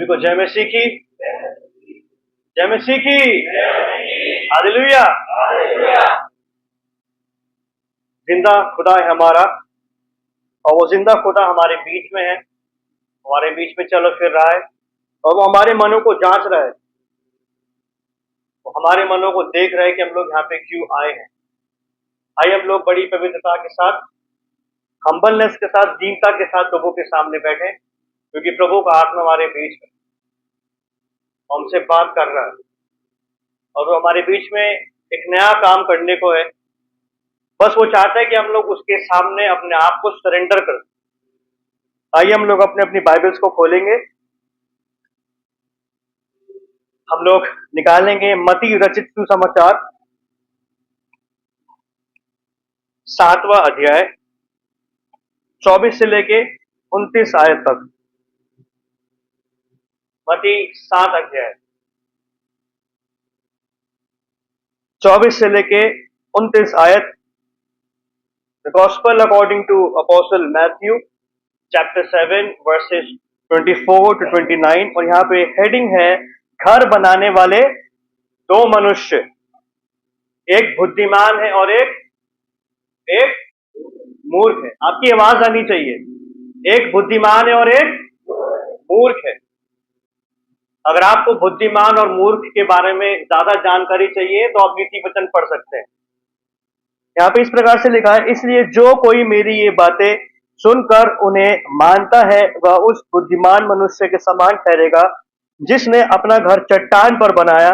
को जय मसीह की, जय मसीह की, हालेलुया। जिंदा खुदा है हमारा, और वो जिंदा खुदा हमारे बीच में है, हमारे बीच में चल फिर रहा है, और वो हमारे मनों को जांच रहा है। वो हमारे मनों को देख रहा है कि हम लोग यहाँ पे क्यों आए हैं। आइए हम लोग बड़ी पवित्रता के साथ, हम्बलनेस के साथ, दीनता के साथ प्रभु के सामने बैठे, क्योंकि प्रभु का आत्मा हमारे बीच में हमसे बात कर रहा है, और वो हमारे बीच में एक नया काम करने को है। बस वो चाहता है कि हम लोग उसके सामने अपने आप को सरेंडर कर। आइए हम लोग अपने अपनी बाइबल्स को खोलेंगे, हम लोग निकालेंगे मत्ती रचित सुसमाचार 7वां अध्याय 24 से लेके 29 आयत तक। मत्ती 7 अध्याय 24 से लेके 29 आयत। The Gospel according to Apostle Matthew, chapter 7, verses 24 to 29। और यहाँ पे हेडिंग है घर बनाने वाले दो मनुष्य, एक बुद्धिमान है और एक मूर्ख है। आपकी आवाज आनी चाहिए, एक बुद्धिमान है और एक मूर्ख है। अगर आपको बुद्धिमान और मूर्ख के बारे में ज्यादा जानकारी चाहिए तो आप नीति वचन पढ़ सकते हैं। यहाँ पे इस प्रकार से लिखा है, इसलिए जो कोई मेरी ये बातें सुनकर उन्हें मानता है वह उस बुद्धिमान मनुष्य के समान ठहरेगा जिसने अपना घर चट्टान पर बनाया,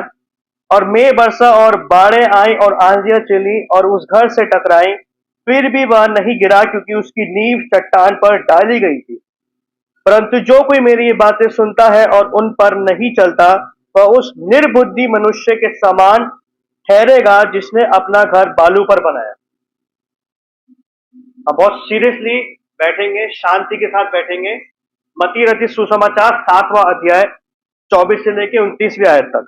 और मेघ बरसा और बाढ़ें आई और आंधियां चली और उस घर से टकराई, फिर भी वह नहीं गिरा क्योंकि उसकी नींव चट्टान पर डाली गई थी। परंतु जो कोई मेरी ये बातें सुनता है और उन पर नहीं चलता वह उस निर्बुद्धि मनुष्य के समान ठहरेगा जिसने अपना घर बालू पर बनाया। अब बहुत सीरियसली बैठेंगे, शांति के साथ बैठेंगे। मत्ती रचित सुसमाचार 7वां अध्याय 24 से लेके 29वीं आयत तक।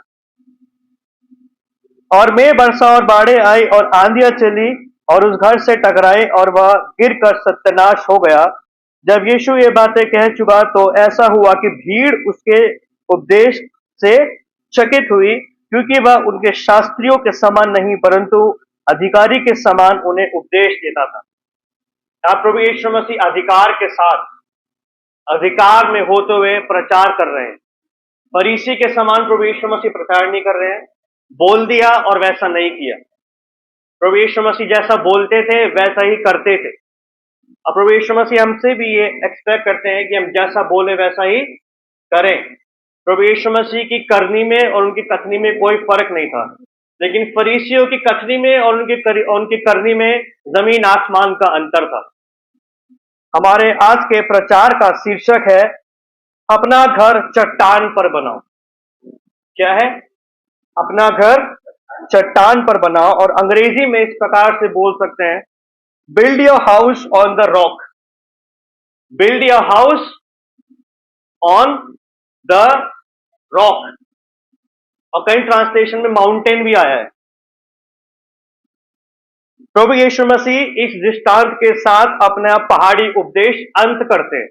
और मेघ बरसा और बाढ़ें आई और आंधियां चली और उस घर से टकराई और वह गिरकर सत्यानाश हो गया। जब यीशु ये बातें कह चुका तो ऐसा हुआ कि भीड़ उसके उपदेश से चकित हुई, क्योंकि वह उनके शास्त्रियों के समान नहीं परंतु अधिकारी के समान उन्हें उपदेश देता था। यहाँ प्रभु यीशु मसीह अधिकार के साथ, अधिकार में होते हुए प्रचार कर रहे हैं। फरीसी के समान प्रभु यीशु मसीह प्रचार नहीं कर रहे हैं, बोल दिया और वैसा नहीं किया। प्रभु यीशु मसीह जैसा बोलते थे वैसा ही करते थे। अब प्रभु यीशु मसीह हमसे भी ये एक्सपेक्ट करते हैं कि हम जैसा बोले वैसा ही करें। प्रभु यीशु मसीह की करनी में और उनकी कथनी में कोई फर्क नहीं था, लेकिन फरीसियों की कथनी में और उनकी करनी में जमीन आसमान का अंतर था। हमारे आज के प्रचार का शीर्षक है, अपना घर चट्टान पर बनाओ। क्या है? अपना घर चट्टान पर बनाओ। और अंग्रेजी में इस प्रकार से बोल सकते हैं, build your house on the rock. Build your house on the rock. और कई ट्रांसलेशन में माउंटेन भी आया है। प्रभु यीशु मसीह इस दृष्टांत के साथ अपना पहाड़ी उपदेश अंत करते हैं।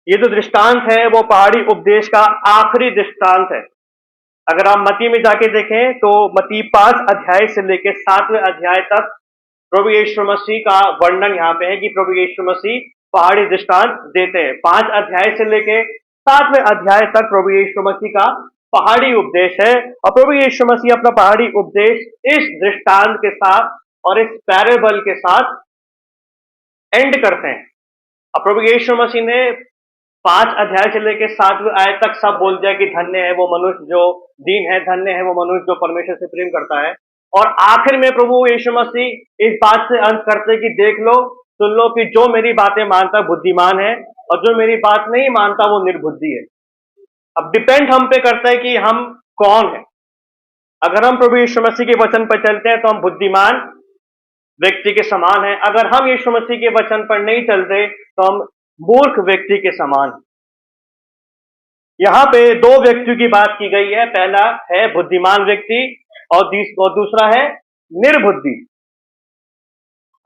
ये जो दृष्टांत है वो पहाड़ी उपदेश का आखिरी दृष्टांत है। अगर आप मत्ती में जाके देखें तो मत्ती 5 अध्याय से लेकर 7वें अध्याय तक प्रभु यीशु मसीह का वर्णन यहाँ पे है कि प्रभु यीशु मसीह पहाड़ी दृष्टांत देते हैं। 5 अध्याय से लेके 7वें अध्याय तक प्रभु यीशु मसीह का पहाड़ी उपदेश है। और प्रभु यीशु मसीह अपना पहाड़ी उपदेश इस दृष्टांत के साथ और इस पैरेबल के साथ एंड करते हैं। अब प्रभु यीशु मसीह ने 5 अध्याय से लेके 7वें आयत तक सब बोल दिया कि धन्य है वो मनुष्य जो दीन है, धन्य है वो मनुष्य जो परमेश्वर से प्रेम करता है। और आखिर में प्रभु यीशु मसीह इस बात से अंत करते कि देख लो, सुन लो कि जो मेरी बातें मानता बुद्धिमान है और जो मेरी बात नहीं मानता वो निर्बुद्धि है। अब डिपेंड हम पे करता है कि हम कौन है। अगर हम प्रभु यीशु मसीह के वचन पर चलते हैं तो हम बुद्धिमान व्यक्ति के समान है। अगर हम यीशु मसीह के वचन पर नहीं चलते तो हम मूर्ख व्यक्ति के समान है। यहां पे दो व्यक्तियों की बात की गई है। पहला है बुद्धिमान व्यक्ति और दूसरा है निर्बुद्धि।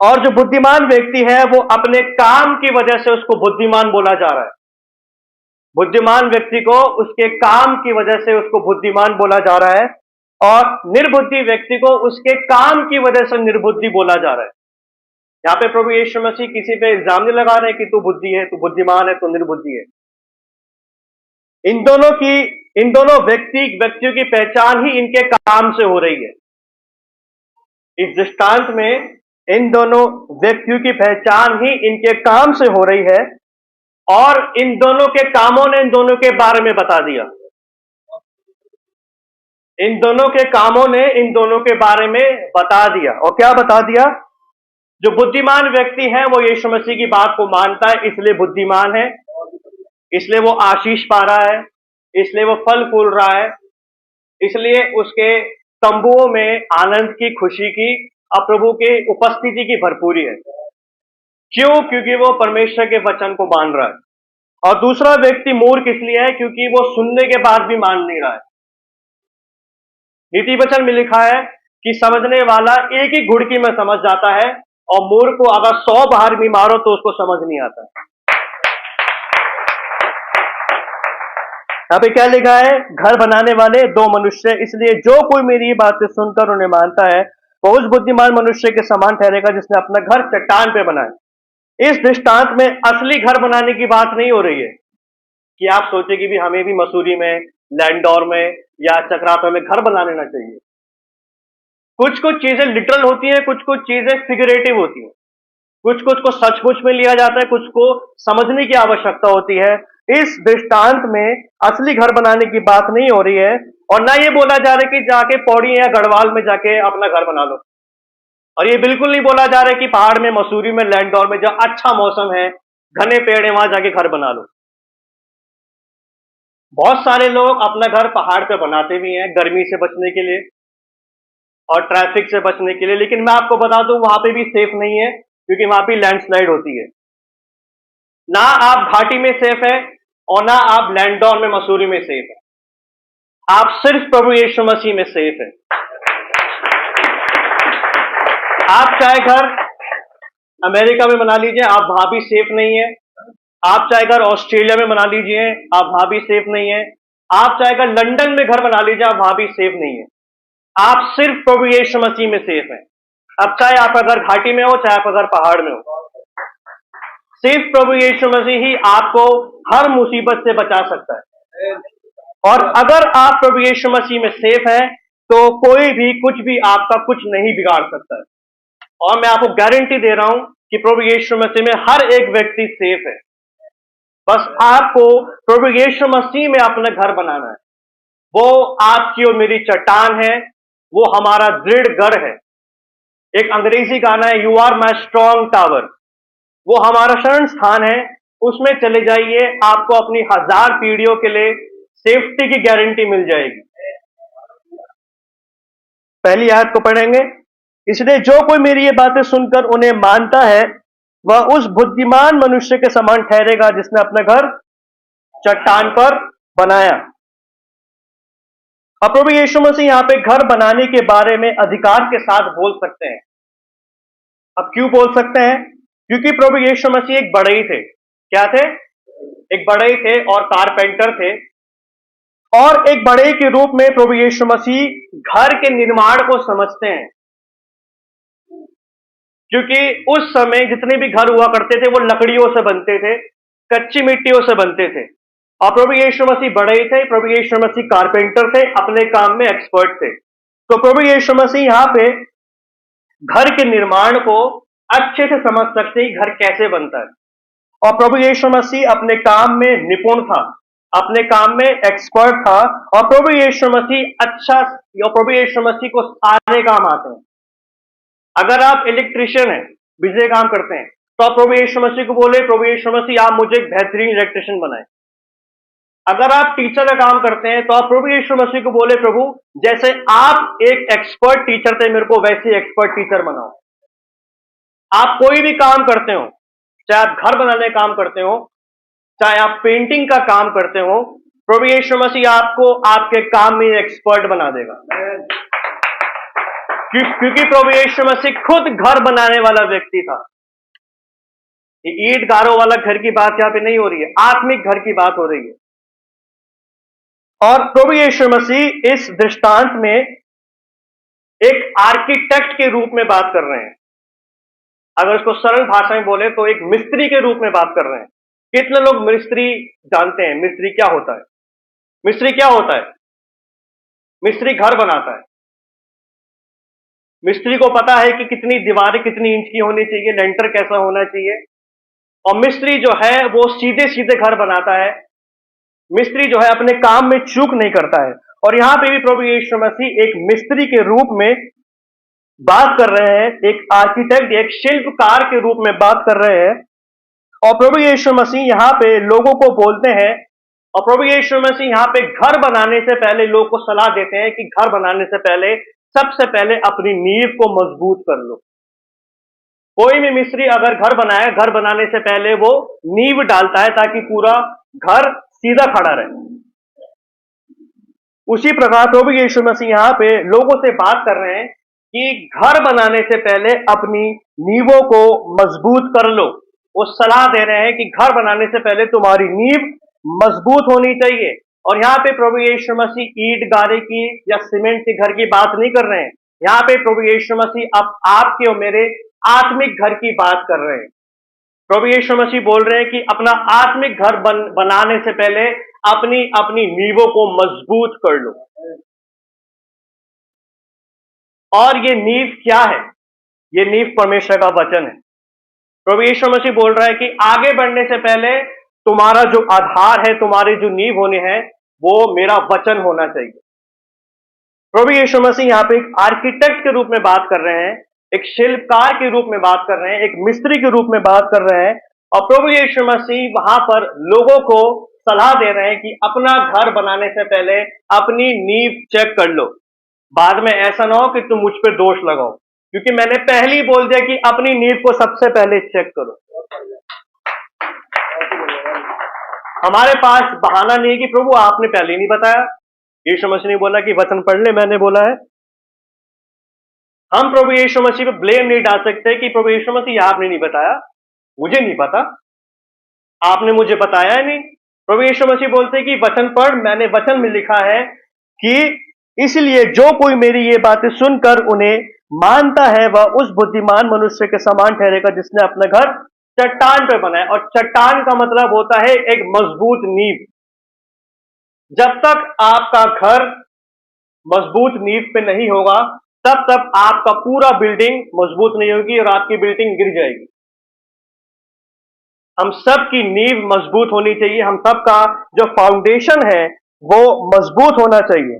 और जो बुद्धिमान व्यक्ति है वो अपने काम की वजह से उसको बुद्धिमान बोला जा रहा है। बुद्धिमान व्यक्ति को उसके काम की वजह से उसको बुद्धिमान बोला जा रहा है, और निर्बुद्धि व्यक्ति को उसके काम की वजह से निर्बुद्धि बोला जा रहा है। यहाँ पे प्रभु यीशु मसीह किसी पे इल्जाम नहीं लगा रहे कि तू बुद्धि है, तू बुद्धिमान है, तू निर्बुद्धि है। इन दोनों व्यक्तियों की पहचान ही इनके काम से हो रही है। इस दृष्टांत में इन दोनों व्यक्तियों की पहचान ही इनके काम से हो रही है, और इन दोनों के कामों ने इन दोनों के बारे में बता दिया। इन दोनों के कामों ने इन दोनों के बारे में बता दिया। और क्या बता दिया? जो बुद्धिमान व्यक्ति है वो यीशु मसीह की बात को मानता है, इसलिए बुद्धिमान है, इसलिए वो आशीष पा रहा है, इसलिए वो फल फूल रहा है, इसलिए उसके तंबुओं में आनंद की, खुशी की और प्रभु के उपस्थिति की भरपूरी है। क्यों? क्योंकि वो परमेश्वर के वचन को मान रहा है। और दूसरा व्यक्ति मूर्ख इसलिए है क्योंकि वो सुनने के बाद भी मान नहीं रहा है। नीति वचन में लिखा है कि समझने वाला एक ही घुड़की में समझ जाता है, और मूर्ख को अगर 100 बार भी मारो तो उसको समझ नहीं आता। यहाँ पे क्या लिखा है? घर बनाने वाले 2 मनुष्य, इसलिए जो कोई मेरी ये बातें सुनकर उन्हें मानता है वो उस बुद्धिमान मनुष्य के समान ठहरेगा जिसने अपना घर चट्टान पे बनाया। इस दृष्टांत में असली घर बनाने की बात नहीं हो रही है कि आप सोचे कि भी हमें भी मसूरी में, लैंडोर में या चक्राता में घर बना लेना चाहिए। कुछ कुछ चीजें लिटरल होती हैं, कुछ कुछ चीजें फिगरेटिव होती हैं, कुछ कुछ को सचमुच में लिया जाता है, कुछ को समझने की आवश्यकता होती है। इस दृष्टांत में असली घर बनाने की बात नहीं हो रही है, और ना ये बोला जा रहा है कि जाके पौड़ी या गढ़वाल में जाके अपना घर बना लो, और ये बिल्कुल नहीं बोला जा रहा है कि पहाड़ में, मसूरी में, लैंडोर में जहां अच्छा मौसम है, घने पेड़ है, वहां जाके घर बना लो। बहुत सारे लोग अपना घर पहाड़ पे बनाते भी हैं गर्मी से बचने के लिए और ट्रैफिक से बचने के लिए, लेकिन मैं आपको बता दूं वहां पे भी सेफ नहीं है, क्योंकि वहां पे लैंडस्लाइड होती है। ना आप घाटी में सेफ है और ना आप लैंडोर में, मसूरी में सेफ है। आप सिर्फ प्रभु यीशु मसीह में सेफ है। आप चाहे घर अमेरिका में बना लीजिए, आप वहां भी सेफ नहीं है। आप चाहे घर ऑस्ट्रेलिया में बना लीजिए, आप वहां भी सेफ नहीं है। आप चाहे घर लंदन में घर बना लीजिए, आप वहां भी सेफ नहीं है। आप सिर्फ प्रभु यीशु मसीह में सेफ है। अब चाहे आपका घर घाटी में हो, चाहे आपका घर पहाड़ में हो, सिर्फ प्रभु यीशु मसीह ही आपको हर मुसीबत से बचा सकता है। और अगर आप प्रभु यीशु मसीह में सेफ है तो कोई भी कुछ भी आपका कुछ नहीं बिगाड़ सकता है। और मैं आपको गारंटी दे रहा हूं कि प्रभु यीशु मसीह में हर एक व्यक्ति सेफ है। बस आपको प्रभु यीशु मसीह में अपना घर बनाना है। वो आपकी और मेरी चट्टान है, वो हमारा दृढ़ घर है। एक अंग्रेजी गाना है, you are my strong tower, वो हमारा शरण स्थान है। उसमें चले जाइए, आपको अपनी 1000 पीढ़ियों के लिए सेफ्टी की गारंटी मिल जाएगी। पहली आयत को पढ़ेंगे। इसलिए जो कोई मेरी ये बातें सुनकर उन्हें मानता है वह उस बुद्धिमान मनुष्य के समान ठहरेगा जिसने अपना घर चट्टान पर बनाया। अब प्रभु यीशु मसीह यहां पे घर बनाने के बारे में अधिकार के साथ बोल सकते हैं। अब क्यों बोल सकते हैं? क्योंकि प्रभु यीशु मसीह एक बढ़ई थे। क्या थे? एक बढ़ई थे और कारपेंटर थे। और एक बढ़ई के रूप में प्रभु यीशु मसीह घर के निर्माण को समझते हैं, क्योंकि उस समय जितने भी घर हुआ करते थे वो लकड़ियों से बनते थे, कच्ची मिट्टियों से बनते थे। और प्रभु यीशु मसीह बढ़ई थे, प्रभु यीशु मसीह कारपेंटर थे, अपने काम में एक्सपर्ट थे। तो प्रभु यीशु मसीह यहां पे घर के निर्माण को अच्छे से समझ सकते ही घर कैसे बनता है। और प्रभु यीशु मसीह अपने काम में निपुण था, अपने काम में एक्सपर्ट था। और प्रभु यीशु मसीह प्रभु यीशु मसीह को सारे काम आते हैं। अगर आप इलेक्ट्रिशियन हैं, बिजली काम करते हैं, तो आप प्रभु यीशु मसीह को बोले, प्रभु यीशु मसीह आप मुझे एक बेहतरीन इलेक्ट्रिशियन बनाए। अगर आप टीचर का काम करते हैं तो आप प्रभु यीशु मसीह को बोले, प्रभु जैसे आप एक एक्सपर्ट टीचर थे, मेरे को वैसे एक्सपर्ट टीचर बनाओ। आप कोई भी काम करते हो, चाहे आप घर बनाने का काम करते हो, चाहे आप पेंटिंग का काम करते हो, प्रभु यीशु मसीह आपको आपके काम में एक्सपर्ट बना देगा। क्योंकि प्रभु यीशु मसीह खुद घर बनाने वाला व्यक्ति था। ईंट गारों वाला घर की बात यहां पे नहीं हो रही है, आत्मिक घर की बात हो रही है। और प्रभु यीशु मसीह इस दृष्टांत में एक आर्किटेक्ट के रूप में बात कर रहे हैं। अगर उसको सरल भाषा में बोले तो एक मिस्त्री के रूप में बात कर रहे हैं। कितने लोग मिस्त्री जानते हैं? मिस्त्री क्या होता है? मिस्त्री क्या होता है? मिस्त्री घर बनाता है। मिस्त्री को पता है कि कितनी दीवारें कितनी इंच की होनी चाहिए, लेंटर कैसा होना चाहिए। और मिस्त्री जो है वो सीधे सीधे घर बनाता है। मिस्त्री जो है अपने काम में चूक नहीं करता है। और यहां पे भी प्रभु यीशु मसीह एक मिस्त्री के रूप में बात कर रहे हैं, एक आर्किटेक्ट, एक शिल्पकार के रूप में बात कर रहे हैं। और प्रभु यीशु मसीह यहां पे लोगों को बोलते हैं, और प्रभु यीशु मसीह यहां पे घर बनाने से पहले लोगों को सलाह देते हैं कि घर बनाने से पहले सबसे पहले अपनी नींव को मजबूत कर लो। कोई भी मिस्त्री अगर घर बनाए, घर बनाने से पहले वो नींव डालता है ताकि पूरा घर सीधा खड़ा रहे। उसी प्रकार प्रभु यीशु मसीह यहां पे लोगों से बात कर रहे हैं कि घर बनाने से पहले अपनी नींवों को मजबूत कर लो। वो सलाह दे रहे हैं कि घर बनाने से पहले तुम्हारी नींव मजबूत होनी चाहिए। और यहां पे प्रभु यीशु मसीह ईंट गारे की या सीमेंट के घर की बात नहीं कर रहे हैं। यहां पे प्रभु यीशु मसीह अब आपके और मेरे आत्मिक घर की बात कर रहे हैं। प्रभु यीशु मसीह बोल रहे हैं कि अपना आत्मिक घर बनाने से पहले अपनी अपनी नींवों को मजबूत कर लो। और ये नींव क्या है? ये नींव परमेश्वर का वचन है। प्रभु यीशु मसीह बोल रहा है कि आगे बढ़ने से पहले तुम्हारा जो आधार है, तुम्हारी जो नींव होनी है, वो मेरा वचन होना चाहिए। प्रभु यीशु मसीह यहां पे एक आर्किटेक्ट के रूप में बात कर रहे हैं, एक शिल्पकार के रूप में बात कर रहे हैं, एक मिस्त्री के रूप में बात कर रहे हैं। और प्रभु यीशु मसीह वहां पर लोगों को सलाह दे रहे हैं कि अपना घर बनाने से पहले अपनी नींव चेक कर लो। बाद में ऐसा ना हो कि तुम मुझ पर दोष लगाओ, क्योंकि मैंने पहले ही बोल दिया कि अपनी नींव को सबसे पहले चेक करो। हमारे पास बहाना नहीं है कि प्रभु आपने पहले नहीं बताया। यीशु मसीह ने बोला कि वचन पढ़ ले, मैंने बोला है। हम प्रभु यीशु मसीह पे ब्लेम नहीं डाल सकते कि प्रभु यीशु मसीह आपने नहीं बताया, मुझे नहीं पता, आपने मुझे बताया नहीं। प्रभु यीशु मसीह बोलते कि वचन पढ़, मैंने वचन में लिखा है कि इसलिए जो कोई मेरी ये बातें सुनकर उन्हें मानता है वह उस बुद्धिमान मनुष्य के समान ठहरेगा जिसने अपना घर चट्टान पर बनाया। और चट्टान का मतलब होता है एक मजबूत नींव। जब तक आपका घर मजबूत नींव पे नहीं होगा तब तक आपका पूरा बिल्डिंग मजबूत नहीं होगी और आपकी बिल्डिंग गिर जाएगी। हम सब की नींव मजबूत होनी चाहिए। हम सब का जो फाउंडेशन है वो मजबूत होना चाहिए।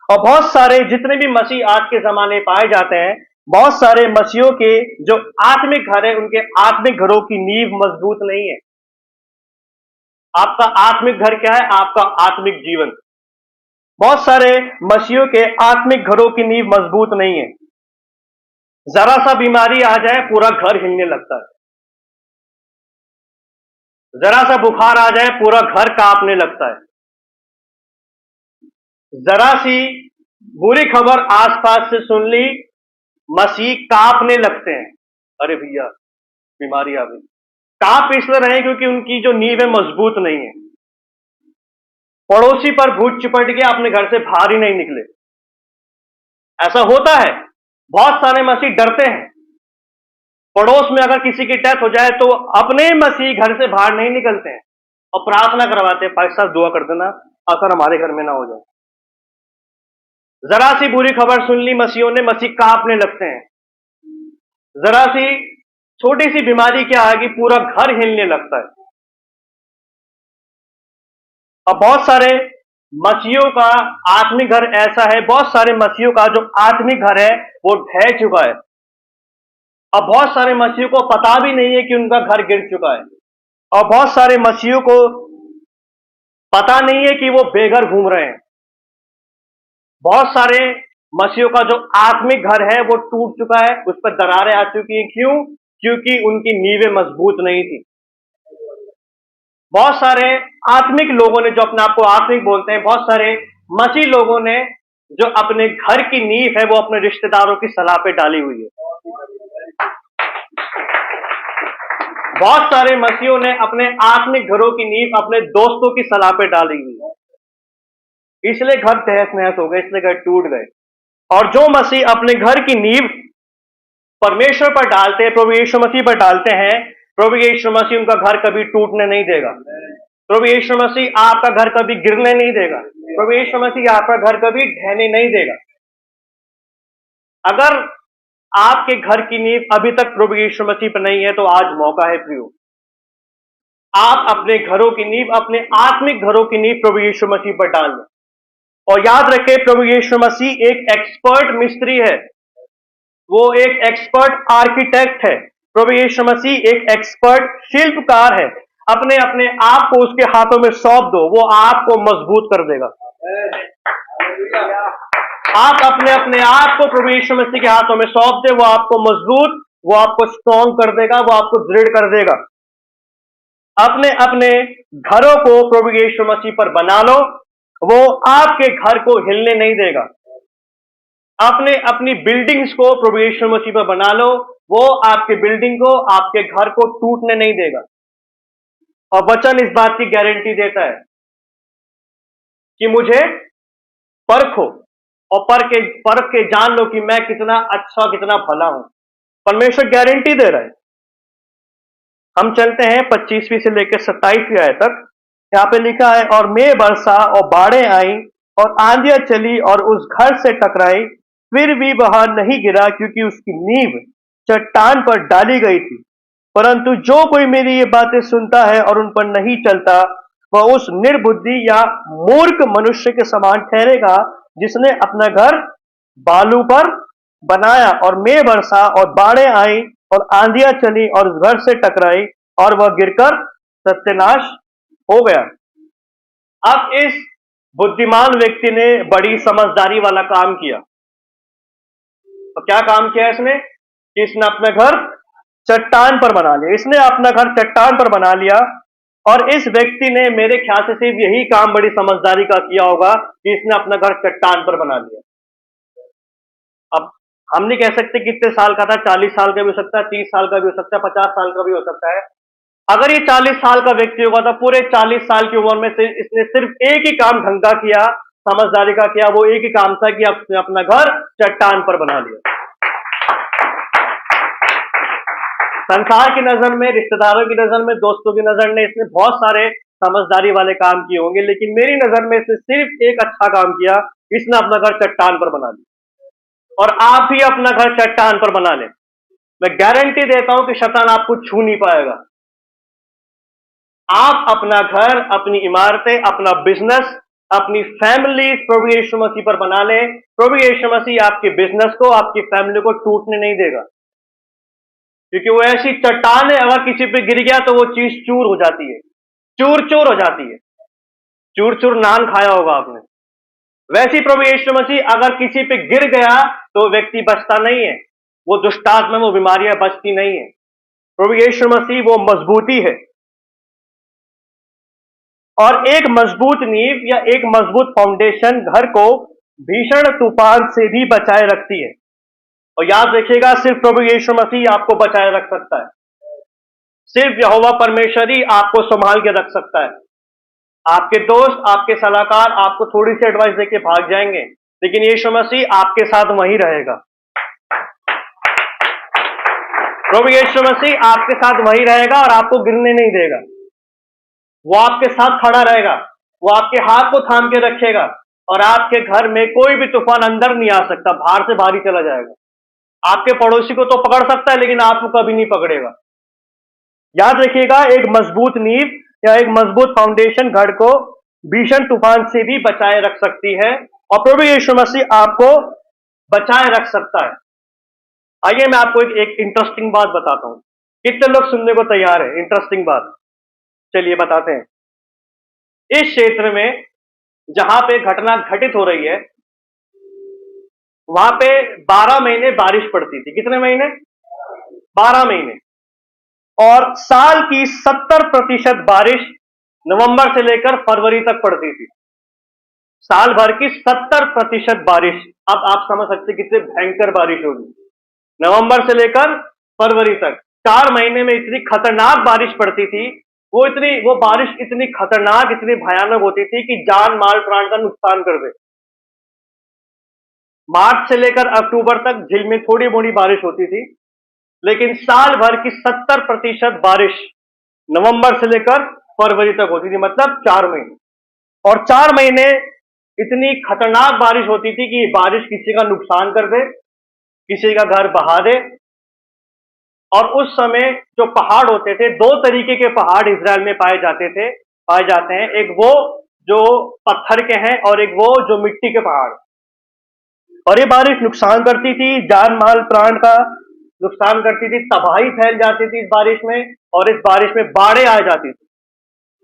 और बहुत सारे जितने भी मसीह आज के जमाने पाए जाते हैं, बहुत सारे मसीहों के जो आत्मिक घर है, उनके आत्मिक घरों की नींव मजबूत नहीं है। आपका आत्मिक घर क्या है? आपका आत्मिक जीवन। बहुत सारे मसीहों के आत्मिक घरों की नींव मजबूत नहीं है। जरा सा बीमारी आ जाए पूरा घर हिलने लगता है, जरा सा बुखार आ जाए पूरा घर कांपने लगता है, जरा सी बुरी खबर आसपास से सुन ली मसीह कांपने लगते हैं। अरे भैया बीमारी आ गई। कांप इसलिए रहे क्योंकि उनकी जो नींव है मजबूत नहीं है। पड़ोसी पर भूत चिपट गया, अपने घर से बाहर ही नहीं निकले। ऐसा होता है। बहुत सारे मसीह डरते हैं। पड़ोस में अगर किसी की डेथ हो जाए तो अपने मसीह घर से बाहर नहीं निकलते हैं और प्रार्थना करवाते हैं, भाई साहब दुआ कर देना असर हमारे घर में ना हो जाए। जरा सी बुरी खबर सुन ली मसीहों ने, मसीह कांपने लगते हैं। जरा सी छोटी सी बीमारी क्या आएगी पूरा घर हिलने लगता है। अब बहुत सारे मसीहों का आत्मिक घर ऐसा है, बहुत सारे मसीहों का जो आत्मिक घर है वो ढह चुका है। अब बहुत सारे मसीहों को पता भी नहीं है कि उनका घर गिर चुका है। और बहुत सारे मसीहों को पता नहीं है कि वो बेघर घूम रहे हैं। बहुत सारे मसीहों का जो आत्मिक घर है वो टूट चुका है, उस पर दरारें आ चुकी हैं। क्यों? क्योंकि उनकी नींवें मजबूत नहीं थी। बहुत सारे आत्मिक लोगों ने, जो अपने आप को आत्मिक बोलते हैं, बहुत सारे मसीह लोगों ने जो अपने घर की नींव है वो अपने रिश्तेदारों की सलाह पे डाली हुई है। बहुत सारे मसीहों ने अपने आत्मिक घरों की नींव अपने दोस्तों की सलाह पे डाली हुई है। इसलिए घर तहस नहस हो गए, इसलिए घर टूट गए। और जो मसीह अपने घर की नींव परमेश्वर पर डालते हैं, प्रभु यीशु मसीह पर डालते हैं, प्रभु यीशु मसीह उनका घर कभी टूटने नहीं देगा। प्रभु यीशु मसीह आपका घर कभी गिरने नहीं देगा। प्रभु यीशु मसीह आपका घर कभी ढहने नहीं देगा। अगर आपके घर की नींव अभी तक प्रभु यीशु मसीह पर नहीं है तो आज मौका है प्रियो, आप अपने घरों की नींव, अपने आत्मिक घरों की नींव प्रभु यीशु मसीह पर डाल दें। और याद रखें, प्रभु यीशु मसीह एक एक्सपर्ट मिस्त्री है, वो एक एक्सपर्ट आर्किटेक्ट है। प्रभु यीशु मसीह एक एक्सपर्ट शिल्पकार है। अपने अपने आप को उसके हाथों में सौंप दो, वो आपको मजबूत कर देगा। आप अपने अपने आप को प्रभु यीशु मसीह के हाथों में सौंप दे, वो आपको मजबूत, वो आपको स्ट्रॉन्ग कर देगा, वो आपको दृढ़ कर देगा। अपने अपने घरों को प्रभु यीशु मसीह पर बना लो, वो आपके घर को हिलने नहीं देगा। अपने अपनी बिल्डिंग्स को प्रभु यीशु मसीह पर बना लो, वो आपके बिल्डिंग को, आपके घर को टूटने नहीं देगा। और वचन इस बात की गारंटी देता है कि मुझे परखो और परख के जान लो कि मैं कितना अच्छा, कितना भला हूं। परमेश्वर गारंटी दे रहा है। हम चलते हैं 25वीं से लेकर 27वीं आयत तक। यहां पे लिखा है, और मेघ बरसा और बाढ़ें आई और आंधियां चली और उस घर से टकराई, फिर भी वह नहीं गिरा क्योंकि उसकी नींव चट्टान पर डाली गई थी। परंतु जो कोई मेरी ये बातें सुनता है और उन पर नहीं चलता, वह उस निर्बुद्धि या मूर्ख मनुष्य के समान ठहरेगा जिसने अपना घर बालू पर बनाया, और मेघ बरसा और बाढ़ें आई और आंधियां चली और उस घर से टकराई और वह गिरकर सत्यानाश हो गया। अब इस बुद्धिमान व्यक्ति ने बड़ी समझदारी वाला काम किया। तो क्या काम किया इसने? कि इसने अपना घर चट्टान पर बना लिया। इसने अपना घर चट्टान पर बना लिया। और इस व्यक्ति ने मेरे ख्याल से सिर्फ यही काम बड़ी समझदारी का किया होगा कि इसने अपना घर चट्टान पर बना लिया। अब हम नहीं कह सकते कितने साल का था, 40 साल का भी हो सकता है, 30 साल का भी हो सकता है, 50 साल का भी हो सकता है। अगर ये 40 साल का व्यक्ति होगा तो पूरे 40 साल की उम्र में से इसने सिर्फ एक ही काम ढंग का किया, समझदारी का किया। वो एक ही काम था कि अपने अपना घर चट्टान पर बना लिया। संसार की नजर में, रिश्तेदारों की नजर में, दोस्तों की नजर में इसने बहुत सारे समझदारी वाले काम किए होंगे, लेकिन मेरी नजर में इसने सिर्फ एक अच्छा काम किया, इसने अपना घर चट्टान पर बना लिया। और आप भी अपना घर चट्टान पर बना लें, मैं गारंटी देता हूं कि शैतान आपको छू नहीं पाएगा। आप अपना घर, अपनी इमारतें, अपना बिजनेस, अपनी फैमिली प्रभु यीशु मसीह पर बना लें। प्रभु यीशु मसीह आपके बिजनेस को, आपकी फैमिली को टूटने नहीं देगा, क्योंकि वो ऐसी चट्टान है, अगर किसी पे गिर गया तो वो चीज चूर हो जाती है, चूर चूर हो जाती है। चूर चूर नान खाया होगा आपने। वैसी प्रभु यीशु मसीह अगर किसी पे गिर गया तो व्यक्ति बचता नहीं है, वो दुष्टात्मा, वो बीमारियां बचती नहीं है। प्रभु यीशु मसीह वो मजबूती है। और एक मजबूत नींव या एक मजबूत फाउंडेशन घर को भीषण तूफान से भी बचाए रखती है। और याद रखिएगा, सिर्फ प्रभु यीशु मसीह आपको बचाए रख सकता है। सिर्फ यहोवा परमेश्वर ही आपको संभाल के रख सकता है। आपके दोस्त, आपके सलाहकार आपको थोड़ी सी एडवाइस देके भाग जाएंगे, लेकिन यीशु मसीह आपके साथ वहीं रहेगा। प्रभु यीशु मसीह आपके साथ वहीं रहेगा और आपको गिरने नहीं देगा। वो आपके साथ खड़ा रहेगा, वो आपके हाथ को थाम के रखेगा, और आपके घर में कोई भी तूफान अंदर नहीं आ सकता, बाहर से बाहर ही चला जाएगा। आपके पड़ोसी को तो पकड़ सकता है, लेकिन आपको कभी नहीं पकड़ेगा। याद रखिएगा, एक मजबूत नींव या एक मजबूत फाउंडेशन घर को भीषण तूफान से भी बचाए रख सकती है, और प्रभु यीशु मसीह आपको बचाए रख सकता है। आइए मैं आपको एक इंटरेस्टिंग बात बताता हूं। कितने लोग सुनने को तैयार है इंटरेस्टिंग बात? चलिए बताते हैं। इस क्षेत्र में जहां पे घटना घटित हो रही है, वहां पे 12 महीने बारिश पड़ती थी। कितने महीने? 12 महीने। और साल की 70% बारिश नवंबर से लेकर फरवरी तक पड़ती थी। साल भर की 70% बारिश। अब आप समझ सकते कितनी भयंकर बारिश होगी। नवंबर से लेकर फरवरी तक 4 महीने में इतनी खतरनाक बारिश पड़ती थी वो बारिश इतनी खतरनाक, इतनी भयानक होती थी कि जान माल प्राण का नुकसान कर दे। मार्च से लेकर अक्टूबर तक झील में थोड़ी मोड़ी बारिश होती थी, लेकिन साल भर की 70% बारिश नवंबर से लेकर फरवरी तक होती थी, मतलब 4 महीने। और 4 महीने इतनी खतरनाक बारिश होती थी कि बारिश किसी का नुकसान कर दे, किसी का घर बहा दे। और उस समय जो पहाड़ होते थे, दो तरीके के पहाड़ इजराइल में पाए जाते हैं। एक वो जो पत्थर के हैं और एक वो जो मिट्टी के पहाड़। और ये बारिश नुकसान करती थी, जान माल प्राण का नुकसान करती थी, तबाही फैल जाती थी इस बारिश में। और इस बारिश में बाढ़ें आ जाती थी।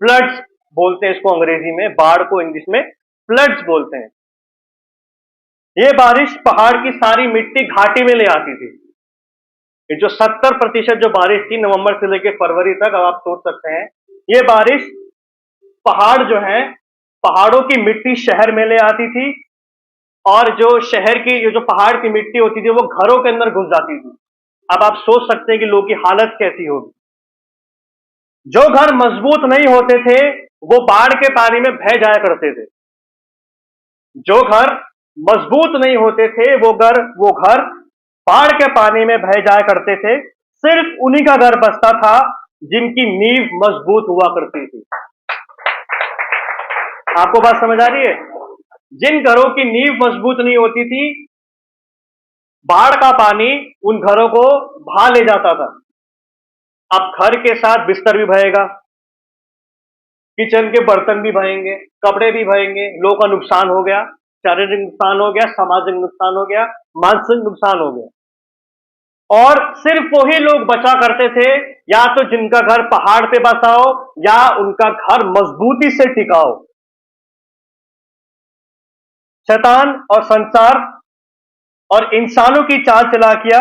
फ्लड्स बोलते हैं इसको अंग्रेजी में, बाढ़ को इंग्लिश में फ्लड्स बोलते हैं। ये बारिश पहाड़ की सारी मिट्टी घाटी में ले आती थी। ये जो 70% जो बारिश थी नवंबर से लेकर फरवरी तक, अब आप सोच सकते हैं, ये बारिश पहाड़ जो है, पहाड़ों की मिट्टी शहर में ले आती थी। और जो शहर की जो पहाड़ की मिट्टी होती थी वो घरों के अंदर घुस जाती थी। अब आप सोच सकते हैं कि लोगों की हालत कैसी होगी। जो घर मजबूत नहीं होते थे वो बाढ़ के पानी में बह जाया करते थे। जो घर मजबूत नहीं होते थे वो घर बाढ़ के पानी में बह जाया करते थे। सिर्फ उन्हीं का घर बसता था जिनकी नींव मजबूत हुआ करती थी। आपको बात समझ आ रही है? जिन घरों की नींव मजबूत नहीं होती थी, बाढ़ का पानी उन घरों को बहा ले जाता था। अब घर के साथ बिस्तर भी बहेगा, किचन के बर्तन भी बहेंगे, कपड़े भी बहेंगे, लोगों का नुकसान हो गया, शारीरिक नुकसान हो गया, सामाजिक नुकसान हो गया, मानसिक नुकसान हो गया। और सिर्फ वही लोग बचा करते थे, या तो जिनका घर पहाड़ पे बसा हो या उनका घर मजबूती से टिका हो। शैतान और संसार और इंसानों की चाल चलाकियां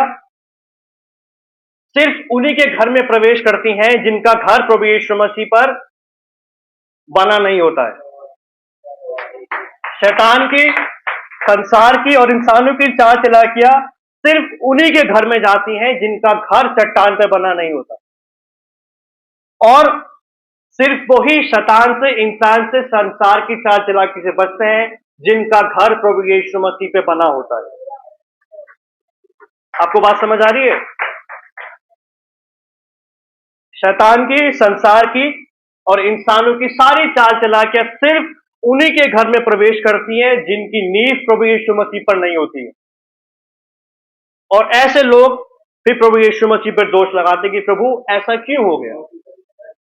सिर्फ उन्हीं के घर में प्रवेश करती हैं जिनका घर प्रभु यीशु मसीह पर बना नहीं होता है। शैतान की, संसार की और इंसानों की चाल चलाकियां सिर्फ उन्हीं के घर में जाती हैं जिनका घर चट्टान पर बना नहीं होता। और सिर्फ वही शैतान से, इंसान से, संसार की चाल चलाकी से बचते हैं जिनका घर प्रभु यीशु मसीह पे बना होता है। आपको बात समझ आ रही है? शैतान की, संसार की और इंसानों की सारी चाल चलाकियां सिर्फ उन्हीं के घर में प्रवेश करती हैं जिनकी नींव प्रभु यीशु मसीह पर नहीं होती है। और ऐसे लोग फिर प्रभु यीशु मसीह पर दोष लगाते कि प्रभु ऐसा क्यों हो गया,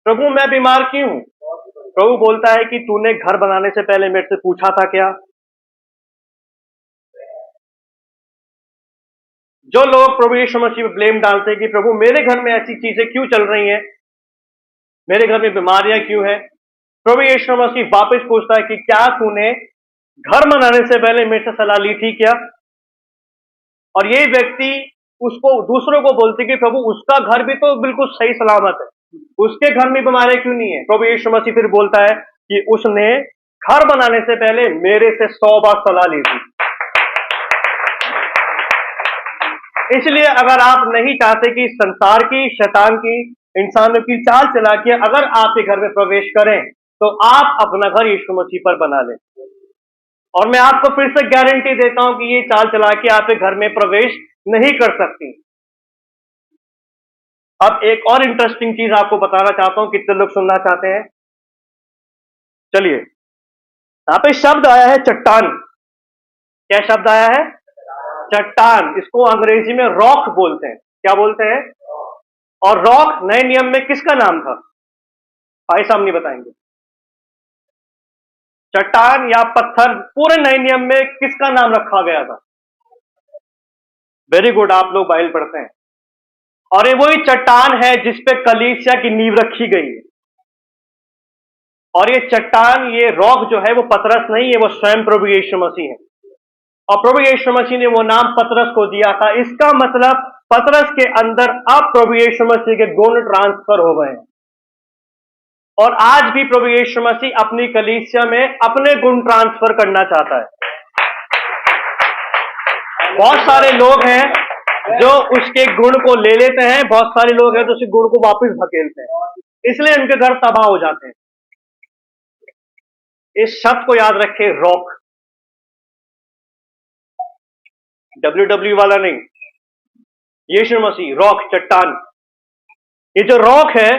प्रभु मैं बीमार क्यों हूं। प्रभु बोलता है कि तूने घर बनाने से पहले मेरे से पूछा था क्या? जो लोग प्रभु यीशु मसीह पर ब्लेम डालते हैं कि प्रभु मेरे घर में ऐसी चीजें क्यों चल रही हैं, मेरे घर में बीमारियां क्यों हैं, प्रभु यीशु मसीह वापस पूछता है कि क्या तूने घर बनाने से पहले मेरे से सलाह ली थी क्या? और ये व्यक्ति उसको, दूसरों को बोलते कि प्रभु उसका घर भी तो बिल्कुल सही सलामत है, उसके घर में बीमारियां क्यों नहीं है? प्रभु यीशु मसीह फिर बोलता है कि उसने घर बनाने से पहले मेरे से 100 बार सलाह ली थी। इसलिए अगर आप नहीं चाहते कि संसार की, शैतान की, इंसानों की चाल चलाकियां अगर आपके घर में प्रवेश करें, तो आप अपना घर यीशु मसीह पर बना लें। और मैं आपको फिर से गारंटी देता हूं कि ये चाल चलाकियां आपके घर में प्रवेश नहीं कर सकती। अब एक और इंटरेस्टिंग चीज आपको बताना चाहता हूं, कितने लोग सुनना चाहते हैं? चलिए, यहां पे शब्द आया है चट्टान। क्या शब्द आया है? चट्टान। इसको अंग्रेजी में रॉक बोलते हैं। क्या बोलते हैं? और रॉक नए नियम में किसका नाम था? भाई साहब नहीं बताएंगे। चट्टान या पत्थर पूरे नए नियम में किसका नाम रखा गया था? वेरी गुड, आप लोग बाइबल पढ़ते हैं। और ये वही चट्टान है जिसपे कलीसिया की नींव रखी गई है। और ये चट्टान, ये रॉक जो है वो पतरस नहीं है, वो स्वयं प्रभु यीशु मसीह है। और प्रभु यीशु मसीह ने वो नाम पतरस को दिया था। इसका मतलब पतरस के अंदर अब प्रभु यीशु मसीह के गुण ट्रांसफर हो गए हैं। और आज भी प्रभु यीशु मसीह अपनी कलीसिया में अपने गुण ट्रांसफर करना चाहता है। बहुत सारे लोग हैं जो उसके गुण को ले लेते हैं, बहुत सारे लोग हैं जो उसके गुण को वापस धकेलते हैं। इसलिए उनके घर तबाह हो जाते हैं। इस शब्द को याद रखें, रॉक, WWE वाला नहीं, यीशु मसीह, रॉक, चट्टान। ये जो रॉक है,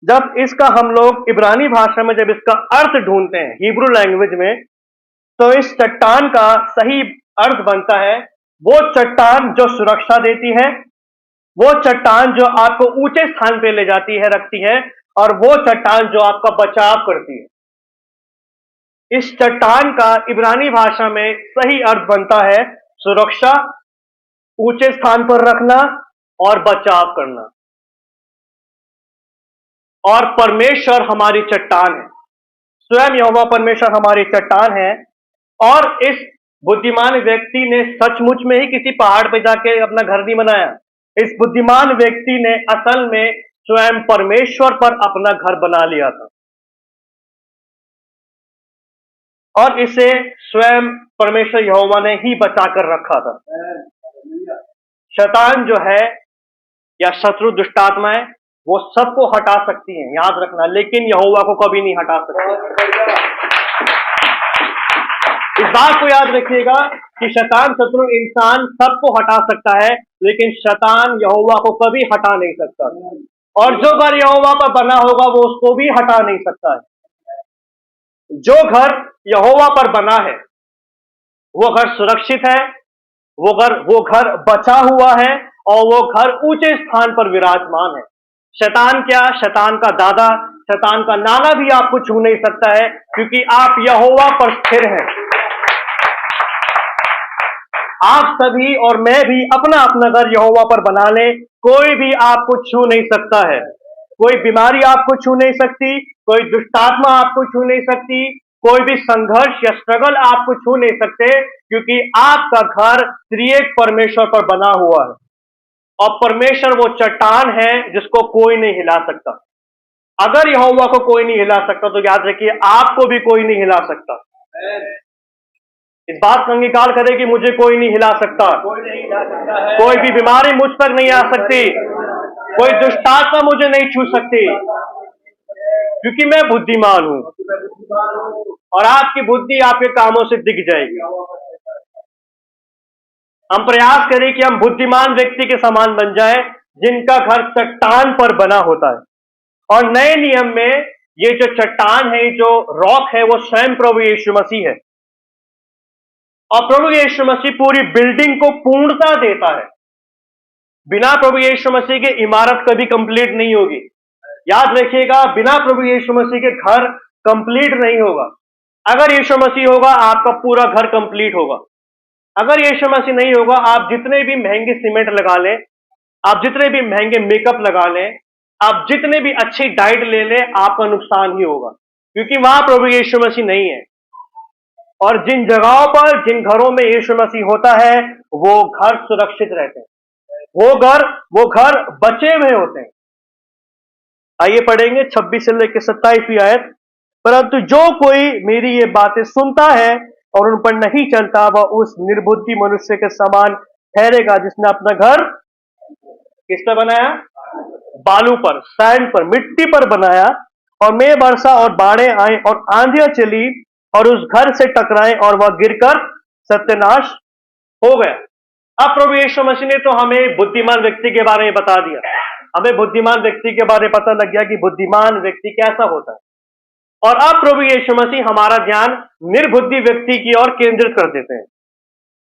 जब इसका हम लोग इब्रानी भाषा में जब इसका अर्थ ढूंढते हैं, हिब्रू लैंग्वेज में, तो इस चट्टान का सही अर्थ बनता है वो चट्टान जो सुरक्षा देती है, वो चट्टान जो आपको ऊंचे स्थान पे ले जाती है, रखती है, और वो चट्टान जो आपका बचाव करती है। इस चट्टान का इब्रानी भाषा में सही अर्थ बनता है सुरक्षा, ऊंचे स्थान पर रखना और बचाव करना। और परमेश्वर हमारी चट्टान है, स्वयं यहोवा परमेश्वर हमारी चट्टान है। और इस बुद्धिमान व्यक्ति ने सचमुच में ही किसी पहाड़ पर जाके अपना घर नहीं बनाया। इस बुद्धिमान व्यक्ति ने असल में स्वयं परमेश्वर पर अपना घर बना लिया था, और इसे स्वयं परमेश्वर यहोवा ने ही बचाकर रखा था। शैतान जो है या शत्रु दुष्टात्माएं, वो सबको हटा सकती हैं, याद रखना, लेकिन यहोवा को कभी नहीं हटा सकती। इस बात को याद रखिएगा कि शैतान, शत्रु, इंसान सबको हटा सकता है, लेकिन शैतान यहोवा को कभी हटा नहीं सकता। और जो घर यहोवा पर बना होगा वो उसको भी हटा नहीं सकता है। जो घर यहोवा पर बना है वो घर सुरक्षित है, वो घर बचा हुआ है, और वो घर ऊंचे स्थान पर विराजमान है। शैतान क्या, शैतान का दादा, शैतान का नाना भी आपको छू नहीं सकता है, क्योंकि आप यहोवा पर स्थिर हैं। आप सभी और मैं भी अपना अपना घर यहोवा पर बना लें, कोई भी आपको छू नहीं सकता है। कोई बीमारी आपको छू नहीं सकती, कोई दुष्टात्मा आपको छू नहीं सकती, कोई भी संघर्ष या स्ट्रगल आपको छू नहीं सकते, क्योंकि आपका घर त्रिएक परमेश्वर पर बना हुआ है। और परमेश्वर वो चट्टान है जिसको कोई नहीं हिला सकता। अगर यहोवा को कोई नहीं हिला सकता, तो याद रखिए आपको भी कोई नहीं हिला सकता। इस बात का अंगीकार करें कि मुझे कोई नहीं हिला सकता, कोई भी बीमारी मुझ पर नहीं आ सकती, कोई दुष्टात्मा मुझे नहीं छू सकती, क्योंकि मैं बुद्धिमान हूं। और आपकी बुद्धि आपके कामों से दिख जाएगी। हम प्रयास करें कि हम बुद्धिमान व्यक्ति के समान बन जाए, जिनका घर चट्टान पर बना होता है। और नए नियम में ये जो चट्टान है, जो रॉक है, वो स्वयं प्रभु यीशु मसीह है। और प्रभु यीशु मसीह पूरी बिल्डिंग को पूर्णता देता है। बिना प्रभु यीशु मसीह के इमारत कभी कंप्लीट नहीं होगी। याद रखिएगा, बिना प्रभु यीशु मसीह के घर कंप्लीट नहीं होगा। अगर यीशु मसीह होगा, आपका पूरा घर कंप्लीट होगा। अगर यीशु मसीह नहीं होगा, आप जितने भी महंगे सीमेंट लगा लें, आप जितने भी महंगे मेकअप लगा लें, आप जितने भी अच्छी डाइट ले लें, आपका नुकसान ही होगा, क्योंकि वहां प्रभु यीशु मसीह नहीं है। और जिन जगहों पर, जिन घरों में यीशु मसीह होता है, वो घर सुरक्षित रहते हैं, वो घर बचे हुए होते हैं। आइए पढ़ेंगे 26 से लेकर 27वीं आयत। परंतु जो कोई मेरी ये बातें सुनता है और उन पर नहीं चलता, वह उस निर्बुद्धि मनुष्य के समान ठहरेगा, जिसने अपना घर किस पर बनाया? बालू पर, सैंड पर, मिट्टी पर बनाया। और मेघ वर्षा और बाढ़ें आई और आंधियां चली और उस घर से टकराए, और वह गिरकर सत्यानाश हो गया। अब प्रभु यीशु मसीह ने तो हमें बुद्धिमान व्यक्ति के बारे में बता दिया। हमें बुद्धिमान व्यक्ति के बारे में पता लग गया कि बुद्धिमान व्यक्ति कैसा होता है। और अब प्रभु यीशु मसीह हमारा ध्यान निर्बुद्धि व्यक्ति की ओर केंद्रित कर देते हैं।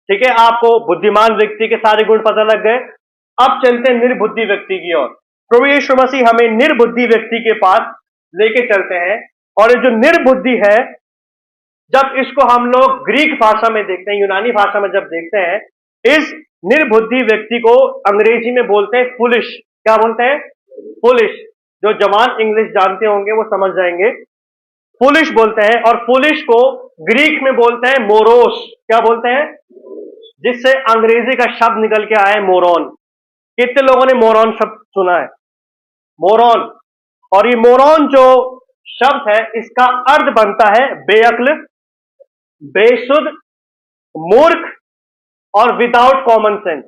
ठीक है, आपको बुद्धिमान व्यक्ति के सारे गुण पता लग गए। अब चलते हैं निर्बुद्धि व्यक्ति की ओर। प्रभु यीशु मसीह हमें निर्बुद्धि व्यक्ति के पास लेके चलते हैं। और ये जो निर्बुद्धि है, जब इसको हम लोग ग्रीक भाषा में देखते हैं, यूनानी भाषा में जब देखते हैं, इस निर्बुद्धि व्यक्ति को अंग्रेजी में बोलते हैं फुलिश। क्या बोलते हैं? फुलिश। जो जवान इंग्लिश जानते होंगे वो समझ जाएंगे। फुलिश बोलते हैं, और फुलिश को ग्रीक में बोलते हैं मोरोस। क्या बोलते हैं? जिससे अंग्रेजी का शब्द निकल के आया है मोरॉन। कितने लोगों ने मोरॉन शब्द सुना है? मोरॉन। और ये मोरॉन जो शब्द है, इसका अर्थ बनता है बेअक्ल, बेसुध, मूर्ख और विदाउट कॉमन सेंस।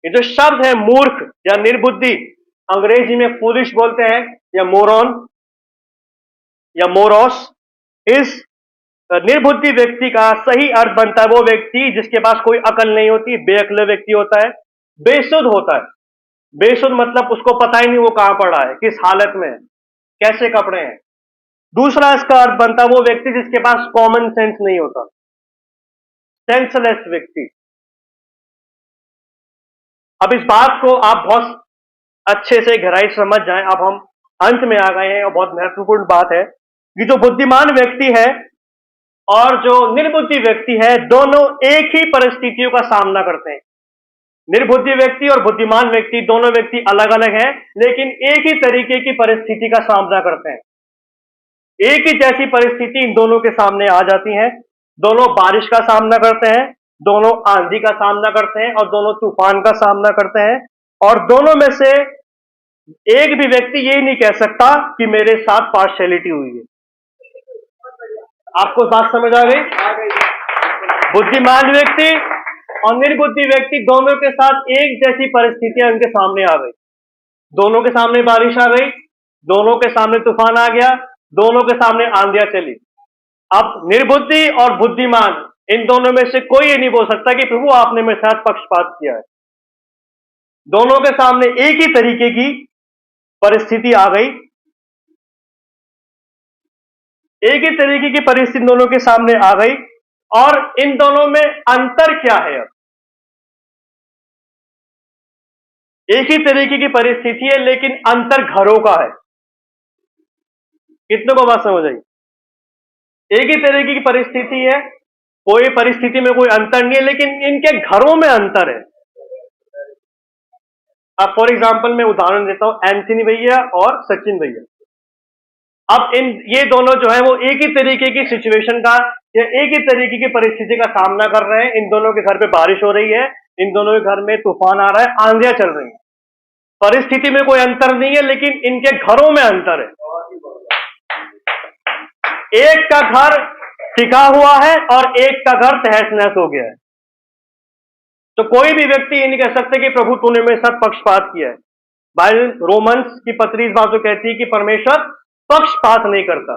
ये जो शब्द है मूर्ख या निर्बुद्धि, अंग्रेजी में फूलिश बोलते हैं, या मोरॉन या मोरॉस। इस निर्बुद्धि व्यक्ति का सही अर्थ बनता है वो व्यक्ति जिसके पास कोई अकल नहीं होती, बेअक्ल व्यक्ति होता है, बेसुध होता है। बेसुध मतलब उसको पता ही नहीं वो कहां पड़ा है, किस हालत में है, कैसे कपड़े हैं। दूसरा इसका अर्थ बनता है वो व्यक्ति जिसके पास कॉमन सेंस नहीं होता, सेंसलेस व्यक्ति। अब इस बात को आप बहुत अच्छे से गहराई से समझ जाएं। अब हम अंत में आ गए हैं और बहुत महत्वपूर्ण बात है कि जो बुद्धिमान व्यक्ति है और जो निर्बुद्धि व्यक्ति है, दोनों एक ही परिस्थितियों का सामना करते हैं। निर्बुद्धि व्यक्ति और बुद्धिमान व्यक्ति दोनों व्यक्ति अलग अलग हैं, लेकिन एक ही तरीके की परिस्थिति का सामना करते हैं। एक ही जैसी परिस्थिति इन दोनों के सामने आ जाती है। दोनों बारिश का सामना करते हैं, दोनों आंधी का सामना करते हैं और दोनों तूफान का सामना करते हैं। और दोनों में से एक भी व्यक्ति ये नहीं कह सकता कि मेरे साथ पार्शियलिटी हुई है। आपको बात समझ आ गई? बुद्धिमान व्यक्ति और निर्बुद्धि व्यक्ति दोनों के साथ एक जैसी परिस्थितियां उनके सामने आ गई। दोनों के सामने बारिश आ गई, दोनों के सामने तूफान आ गया, दोनों के सामने आंधियां चली। अब निर्बुद्धि और बुद्धिमान इन दोनों में से कोई ये नहीं बोल सकता कि प्रभु आपने मेरे साथ पक्षपात किया है। दोनों के सामने एक ही तरीके की परिस्थिति आ गई, एक ही तरीके की परिस्थिति दोनों के सामने आ गई। और इन दोनों में अंतर क्या है? अब एक ही तरीके की परिस्थिति है, लेकिन अंतर घरों का है। कितनों को बात समझ आई? एक ही तरीके की परिस्थिति है, कोई परिस्थिति में कोई अंतर नहीं है, लेकिन इनके घरों में अंतर है। अब फॉर एग्जाम्पल मैं उदाहरण देता हूं, एंथनी भैया और सचिन भैया। अब ये दोनों जो है वो एक ही तरीके की सिचुएशन का या एक ही तरीके की परिस्थिति का सामना कर रहे हैं। इन दोनों के घर पे बारिश हो रही है, इन दोनों के घर में तूफान आ रहा है, आंधियां चल रही हैं। परिस्थिति में कोई अंतर नहीं है, लेकिन इनके घरों में अंतर है। एक का घर टिका हुआ है और एक का घर तहस नहस हो गया है। तो कोई भी व्यक्ति ये नहीं कह सकता कि प्रभु तूने मेरे साथ पक्षपात किया है। बाइबल रोमन्स की पत्री इस बात को कहती है कि परमेश्वर पक्षपात नहीं करता।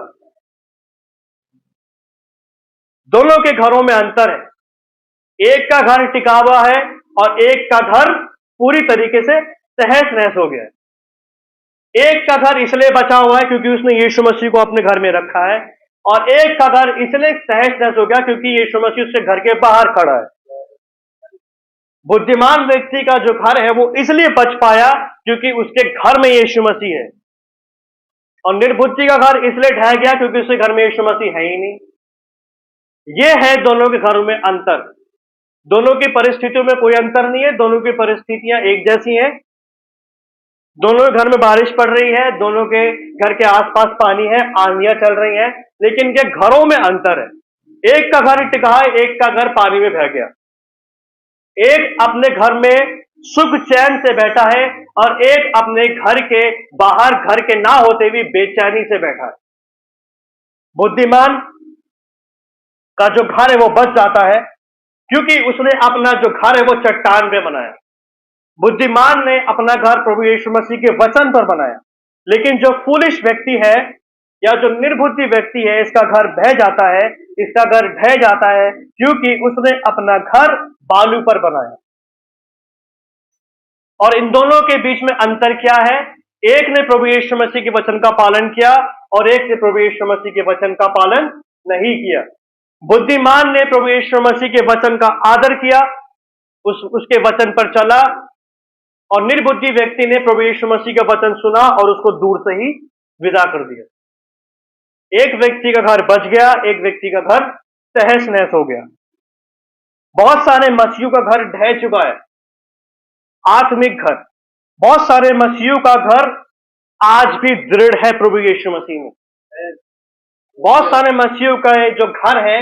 दोनों के घरों में अंतर है। एक का घर टिका हुआ है और एक का घर पूरी तरीके से तहस नहस हो गया है। एक का घर इसलिए बचा हुआ है क्योंकि उसने यीशु मसीह को अपने घर में रखा है, और एक का घर इसलिए तहस नहस हो गया क्योंकि यीशु मसीह उसके घर के बाहर खड़ा है। बुद्धिमान व्यक्ति का जो घर है वो इसलिए बच पाया क्योंकि उसके घर में यीशु मसीह है, और निर्बुद्धि का घर इसलिए ढह गया क्योंकि उसके घर में यीशु मसीह है ही नहीं। यह है दोनों के घरों में अंतर। दोनों की परिस्थितियों में कोई अंतर नहीं है, दोनों की परिस्थितियां एक जैसी हैं। दोनों के घर में बारिश पड़ रही है, दोनों के घर के आसपास पानी है, आंधियां चल रही हैं, लेकिन इनके घरों में अंतर है। एक का घर टिका है, एक का घर पानी में बह गया। एक अपने घर में सुख चैन से बैठा है और एक अपने घर के बाहर, घर के ना होते भी बेचैनी से बैठा है। बुद्धिमान का जो घर है वो बच जाता है क्योंकि उसने अपना जो घर है वो चट्टान पे बनाया। बुद्धिमान ने अपना घर प्रभु यीशु मसीह के वचन पर बनाया। लेकिन जो फूलिश व्यक्ति है या जो निर्बुद्धि व्यक्ति है, इसका घर बह जाता है, इसका घर ढह जाता है क्योंकि उसने अपना घर बालू पर बनाया। और इन दोनों के बीच में अंतर क्या है? एक ने प्रभु यीशु मसीह के वचन का पालन किया और एक ने प्रभु यीशु मसीह के वचन का पालन नहीं किया। बुद्धिमान ने प्रभु यीशु मसीह के वचन का आदर किया, उसके वचन पर चला, और निर्बुद्धि व्यक्ति ने प्रभु यीशु मसीह का वचन सुना और उसको दूर से ही विदा कर दिया। एक व्यक्ति का घर बच गया, एक व्यक्ति का घर तहस नहस हो गया। बहुत सारे मसीहियों का घर ढह चुका है, आत्मिक घर। बहुत सारे मसीहियों का घर आज भी दृढ़ है प्रभु यीशु मसीह में। बहुत सारे मसीहियों का जो घर है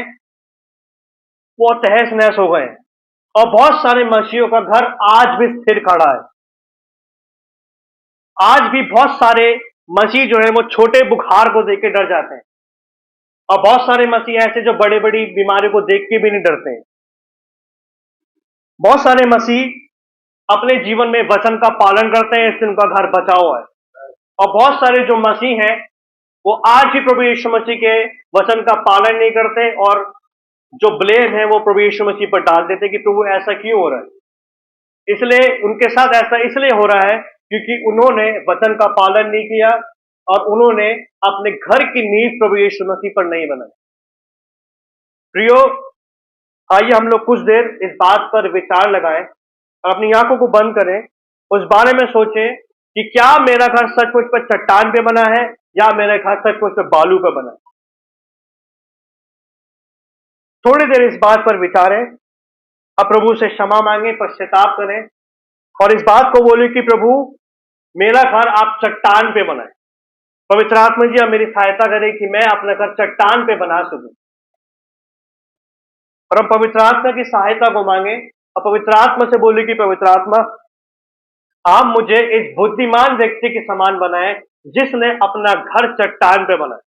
वो तहस नहस हो गए, और बहुत सारे मसीहियों का घर आज भी स्थिर खड़ा है। आज भी बहुत सारे मसीह जो है वो छोटे बुखार को देख के डर जाते हैं, और बहुत सारे मसीह ऐसे जो बड़े बड़ी बीमारियों को देख के भी नहीं डरते हैं। बहुत सारे मसीह अपने जीवन में वचन का पालन करते हैं, इससे उनका घर बचा हुआ है। और बहुत सारे जो मसीह हैं वो आज भी प्रभु यीशु मसीह के वचन का पालन नहीं करते, और जो ब्लेम है वो प्रभु यीशु मसीह पर डाल देते कि प्रभु ऐसा क्यों हो रहा है। इसलिए उनके साथ ऐसा इसलिए हो रहा है क्योंकि उन्होंने वचन का पालन नहीं किया और उन्होंने अपने घर की नींव प्रभु यीशु मसीह पर नहीं बनाई। प्रियो, आइए हम लोग कुछ देर इस बात पर विचार लगाएं और अपनी आंखों को बंद करें, उस बारे में सोचें कि क्या मेरा घर सचमुच पर चट्टान पे बना है या मेरा घर सचमुच पर बालू पे बना है। थोड़ी देर इस बात पर विचारें, अब प्रभु से क्षमा मांगे, पश्चाताप करें और इस बात को बोले कि प्रभु मेरा घर आप चट्टान पे बनाए। पवित्र आत्मा जी, आप मेरी सहायता करें कि मैं अपना घर चट्टान पे बना सकूं। और हम पवित्र आत्मा की सहायता को मांगे और पवित्र आत्मा से बोले कि पवित्र आत्मा, आप मुझे इस बुद्धिमान व्यक्ति के समान बनाए जिसने अपना घर चट्टान पे बनाया।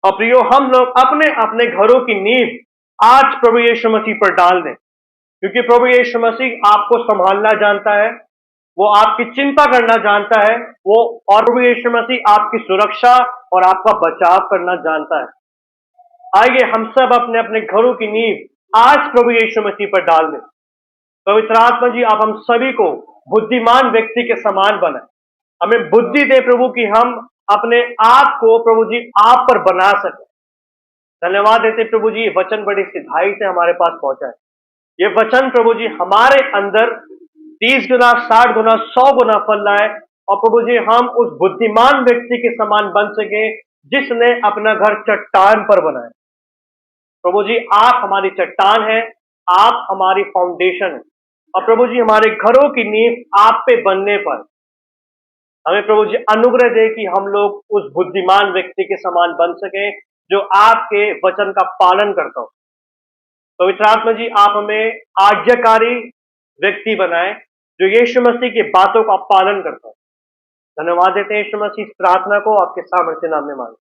और प्रियो, हम लोग अपने अपने घरों की नींव आज प्रभु यीशु मसीह पर डाल दें, क्योंकि प्रभु यीशु मसीह आपको संभालना जानता है, वो आपकी चिंता करना जानता है, वो और प्रभु यीशु मसीह आपकी सुरक्षा और आपका बचाव करना जानता है। आइए हम सब अपने अपने घरों की नींव आज प्रभु यीशु मसीह पर डाल दें। पवित्र आत्मा जी, आप हम सभी को बुद्धिमान व्यक्ति के समान बनाए, हमें बुद्धि दे प्रभु कि हम अपने आप को प्रभु जी आप पर बना सके। धन्यवाद देते प्रभु जी, ये वचन बड़ी सिधाई से हमारे पास पहुंचा है। ये वचन प्रभु जी हमारे अंदर 30 गुना, 60 गुना, 100 गुना फल लाए और प्रभु जी हम उस बुद्धिमान व्यक्ति के समान बन सके जिसने अपना घर चट्टान पर बनाया। प्रभु जी, आप हमारी चट्टान है, आप हमारी फाउंडेशन है, और प्रभु जी हमारे घरों की नींव आप पे बनने पर हमें प्रभु जी अनुग्रह दे कि हम लोग उस बुद्धिमान व्यक्ति के समान बन सके जो आपके वचन का पालन करता हो। पवित्र आत्मा जी, आप हमें आज्ञाकारी व्यक्ति बनाए जो यीशु मसीह की बातों का पालन करता हो। धन्यवाद देते हैं यीशु मसीह, इस प्रार्थना को आपके सामर्थ्य नाम में मांगते हैं।